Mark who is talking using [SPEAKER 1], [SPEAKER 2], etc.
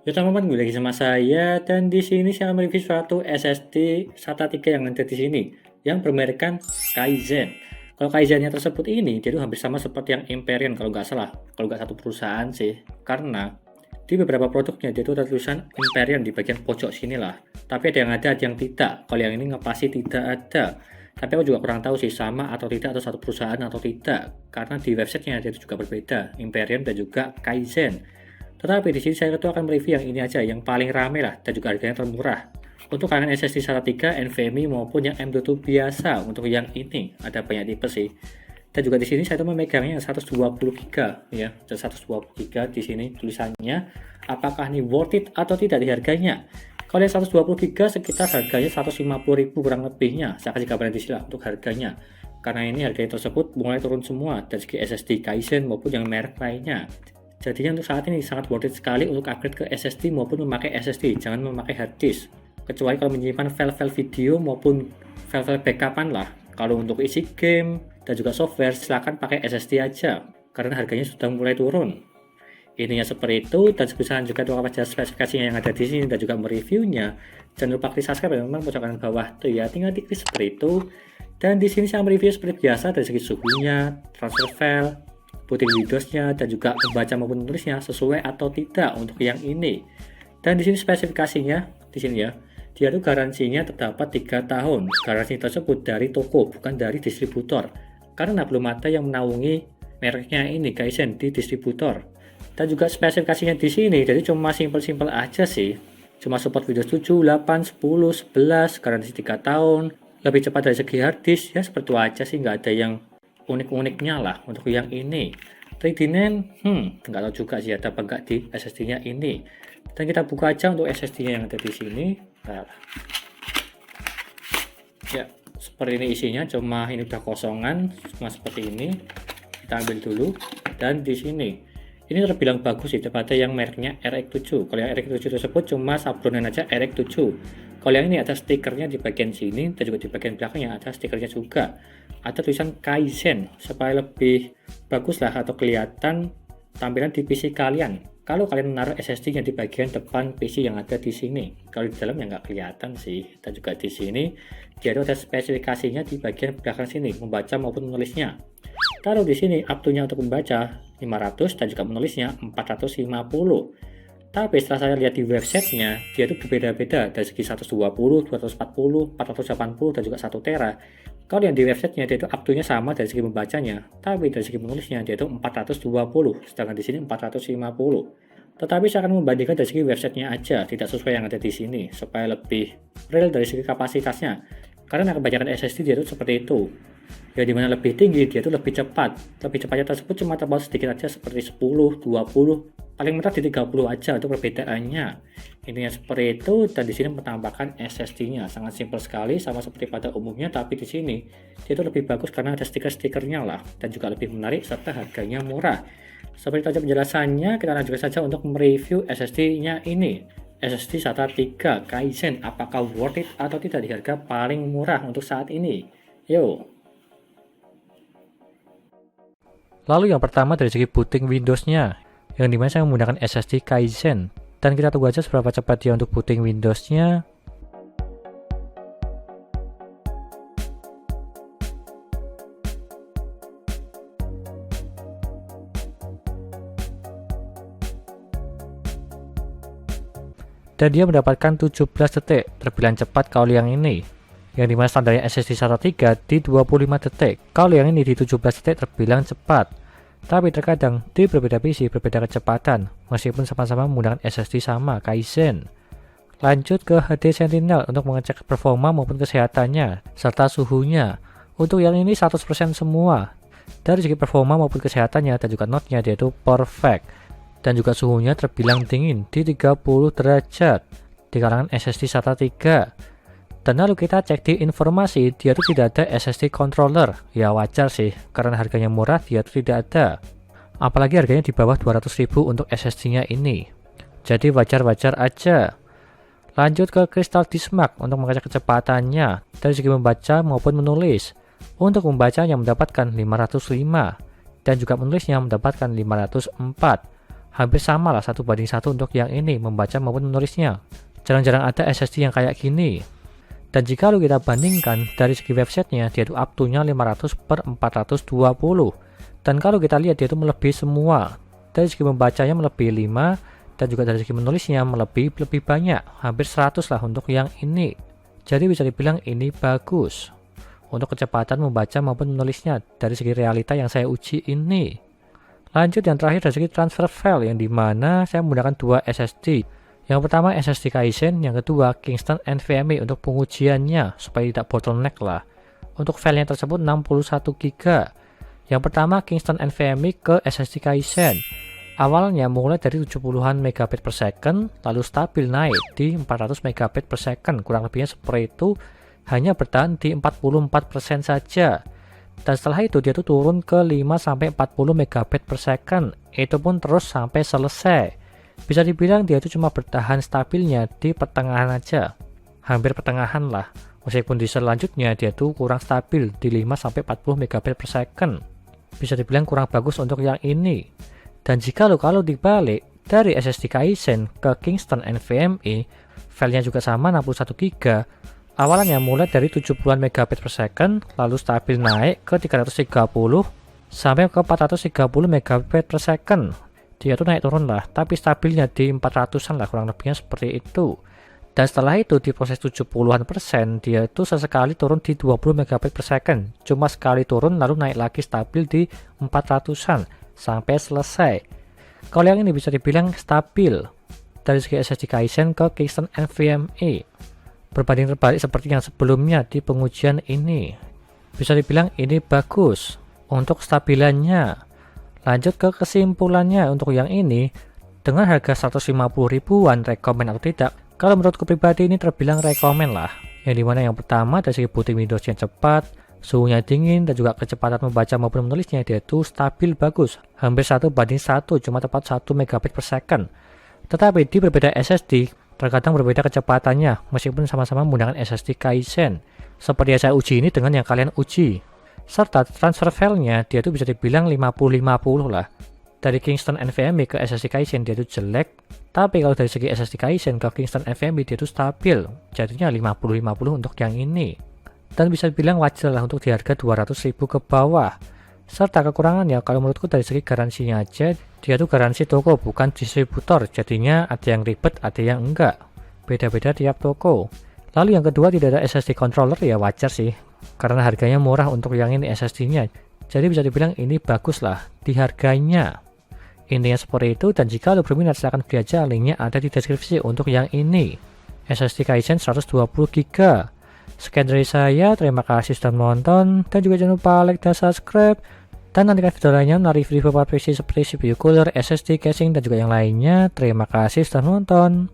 [SPEAKER 1] Ya teman-teman, gue lagi sama saya dan di sini saya akan mereview suatu SSD SATA 3 yang ada di sini yang bermerekkan Kaizen. Kalau Kaizennya tersebut ini dia tuh hampir sama seperti yang Imperion kalau nggak salah, kalau nggak satu perusahaan sih. Karena di beberapa produknya dia tuh ada tulisan Imperion di bagian pojok sini lah. Tapi ada yang tidak. Kalau yang ini ngepasti tidak ada. Tapi aku juga kurang tahu sih sama atau tidak atau satu perusahaan atau tidak. Karena di websitenya dia itu juga berbeda, Imperion dan juga Kaizen. Tetapi di sini saya tuh akan mereview yang ini aja, yang paling rame lah dan juga harganya termurah. Untuk kalangan SSD SATA 3, NVMe maupun yang M.2 biasa. Untuk yang ini ada banyak tipe sih. Dan juga di sini saya tuh memegangnya 120 GB ya, 120 GB di sini tulisannya. Apakah ini worth it atau tidak di harganya? Kalau yang 120 GB sekitar harganya 150.000 kurang lebihnya. Saya kasih gambaran di sini lah untuk harganya. Karena ini harganya tersebut mulai turun semua dari segi SSD Kaizen maupun yang merek lainnya. Jadinya untuk saat ini sangat worth it sekali untuk upgrade ke SSD maupun memakai SSD, jangan memakai hard disk. Kecuali kalau menyimpan file-file video maupun file-file backupan lah. Kalau untuk isi game dan juga software silahkan pakai SSD aja, karena harganya sudah mulai turun. Ininya seperti itu, dan sebisa juga untuk apa spesifikasinya yang ada di sini dan juga mereviewnya. Jangan lupa klik subscribe ya teman-teman, pojok kanan bawah tuh ya, tinggal diklik seperti itu. Dan di sini saya mereview seperti biasa dari segi suhunya, transfer file, booting Windowsnya, dan juga membaca maupun menulisnya sesuai atau tidak untuk yang ini. Dan di sini spesifikasinya di sini ya, dia tuh garansinya terdapat 3 tahun. Garansi tersebut dari toko, bukan dari distributor, karena belum ada yang menaungi mereknya ini Kaizen di distributor. Dan juga spesifikasinya di sini jadi cuma simple-simple aja sih, cuma support Windows 7, 8, 10, 11, garansi 3 tahun, lebih cepat dari segi hard disk ya, seperti itu aja sih, nggak ada yang unik-uniknya lah untuk yang ini. 3D NAND, nggak tahu juga sih ada apa nggak di SSD-nya ini. Dan kita buka aja untuk SSD-nya yang ada di sini. Nah, ya, seperti ini isinya, cuma ini udah kosongan, cuma seperti ini. Kita ambil dulu, dan di sini ini terbilang bagus sih daripada yang mereknya RX7. Kalau yang RX7 tersebut cuma sablonan aja RX7. Kalau yang ini ada stikernya di bagian sini dan juga di bagian belakangnya ada stikernya juga. Ada tulisan Kaizen supaya lebih bagus lah atau kelihatan tampilan di PC kalian. Kalau kalian menaruh SSD-nya di bagian depan PC yang ada di sini, kalau di dalam ya nggak kelihatan sih. Dan juga di sini dia ada spesifikasinya di bagian belakang sini, membaca maupun menulisnya. Taruh di sini up-to-nya untuk membaca 500 dan juga menulisnya 450. Tapi setelah saya lihat di websitenya, dia itu berbeda-beda dari segi 120, 240, 480 dan juga 1 tera. Kalau yang di websitenya dia itu up-to-nya sama dari segi membacanya, tapi dari segi menulisnya dia itu 420, sedangkan di sini 450. Tetapi saya akan membandingkan dari segi websitenya aja, tidak sesuai yang ada di sini, supaya lebih real dari segi kapasitasnya. Karena kebanyakan SSD dia itu seperti itu. Ya dimana lebih tinggi dia itu lebih cepat. Lebih cepatnya tersebut cuma terpaut sedikit aja seperti 10, 20, paling rendah di 30 aja untuk perbedaannya. Intinya seperti itu, dan di sini menambahkan SSD-nya sangat simpel sekali sama seperti pada umumnya, tapi di sini dia itu lebih bagus karena ada stiker-stikernya lah dan juga lebih menarik serta harganya murah. Seperti itu aja penjelasannya, kita lanjutkan saja untuk mereview SSD-nya ini. SSD SATA 3 Kaizen, apakah worth it atau tidak di harga paling murah untuk saat ini? Yo.
[SPEAKER 2] Lalu yang pertama dari segi booting Windows-nya, yang dimana saya menggunakan SSD Kaizen, dan kita tunggu aja seberapa cepat dia untuk booting Windows-nya. Dan dia mendapatkan 17 detik, terbilang cepat kalau yang ini. Yang dimana standarnya SSD SATA 3 di 25 detik. Kalau yang ini di 17 detik terbilang cepat. Tapi terkadang di berbeda PC berbeda kecepatan, meskipun sama-sama menggunakan SSD sama Kaizen. Lanjut ke HD Sentinel untuk mengecek performa maupun kesehatannya, serta suhunya. Untuk yang ini 100% semua. Dari segi performa maupun kesehatannya dan juga notnya dia itu perfect. Dan juga suhunya terbilang dingin di 30 derajat di kalangan SSD SATA 3. Dan lalu kita cek di informasi, dia tuh tidak ada SSD controller. Ya wajar sih, karena harganya murah dia tuh tidak ada. Apalagi harganya di bawah 200.000 untuk SSD-nya ini. Jadi wajar-wajar aja. Lanjut ke Crystal Disk Mark untuk mengecek kecepatannya dari segi membaca maupun menulis. Untuk membacanya mendapatkan 505 dan juga menulisnya mendapatkan 504. Hampir sama lah 1:1 untuk yang ini, membaca maupun menulisnya. Jarang-jarang ada SSD yang kayak gini. Dan jika lu kita bandingkan dari segi websitenya, dia itu up to-nya 500/420. Dan kalau kita lihat dia itu melebihi semua. Dari segi membacanya melebihi 5, dan juga dari segi menulisnya lebih banyak, hampir 100 lah untuk yang ini. Jadi bisa dibilang ini bagus untuk kecepatan membaca maupun menulisnya dari segi realita yang saya uji ini. Lanjut yang terakhir dari segi transfer file, yang dimana saya menggunakan 2 SSD. Yang pertama SSD Kaizen, yang kedua Kingston NVMe untuk pengujiannya supaya tidak bottleneck lah. Untuk filenya tersebut 61 GB. Yang pertama Kingston NVMe ke SSD Kaizen. Awalnya mulai dari 70-an megabit per second, lalu stabil naik di 400 megabit per second. Kurang lebihnya seperti itu, hanya bertahan di 44% saja. Dan setelah itu dia tuh turun ke 5-40 megabit per second. Itu pun terus sampai selesai. Bisa dibilang dia itu cuma bertahan stabilnya di pertengahan aja. Hampir pertengahan lah. Meskipun di selanjutnya dia tuh kurang stabil di 5-40 megabit per second. Bisa dibilang kurang bagus untuk yang ini. Dan jika kalau dibalik dari SSD Kaizen ke Kingston NVMe, filenya juga sama 61 GB. Awalnya mulai dari 70-an megabit per second, lalu stabil naik ke 330 sampai ke 430 megabit per second. Dia tuh naik turun lah, tapi stabilnya di 400-an lah, kurang lebihnya seperti itu. Dan setelah itu di proses 70-an persen, dia itu sesekali turun di 20 megabit per second. Cuma sekali turun lalu naik lagi stabil di 400-an sampai selesai. Kalau yang ini bisa dibilang stabil dari segi SSD Kaizen ke Kingston NVMe. Berbanding terbalik seperti yang sebelumnya di pengujian ini. Bisa dibilang ini bagus untuk stabilannya. Lanjut ke kesimpulannya untuk yang ini, dengan harga 150 ribuan rekomen atau tidak? Kalau menurutku pribadi ini terbilang rekomen lah. Yang dimana yang pertama dari segi booting Windows yang cepat, suhunya dingin, dan juga kecepatan membaca maupun menulisnya dia itu stabil bagus. Hampir 1:1, cuma tepat 1 megabit per second. Tetapi di berbeda SSD, terkadang berbeda kecepatannya meskipun sama-sama menggunakan SSD Kaizen. Seperti yang saya uji ini dengan yang kalian uji. Serta transfer filenya dia itu bisa dibilang 50-50 lah. Dari Kingston NVMe ke SSD Kaizen dia itu jelek, tapi kalau dari segi SSD Kaizen ke Kingston NVMe dia itu stabil. Jadinya 50-50 untuk yang ini. Dan bisa dibilang wajar lah untuk di harga 200.000 ke bawah. Serta kekurangannya kalau menurutku dari segi garansinya aja, dia tuh garansi toko bukan distributor, jadinya ada yang ribet ada yang enggak, beda-beda tiap toko. Lalu yang kedua tidak ada SSD controller, ya wajar sih karena harganya murah untuk yang ini SSD nya, jadi bisa dibilang ini bagus lah di harganya. Intinya seperti itu, dan jika lo berminat silahkan beli aja, linknya ada di deskripsi untuk yang ini SSD Kaizen 120 GB. Sekian dari saya, terima kasih sudah menonton, dan juga jangan lupa like dan subscribe, dan nantikan video lainnya melalui review PC seperti CPU cooler, SSD, casing, dan juga yang lainnya. Terima kasih sudah menonton.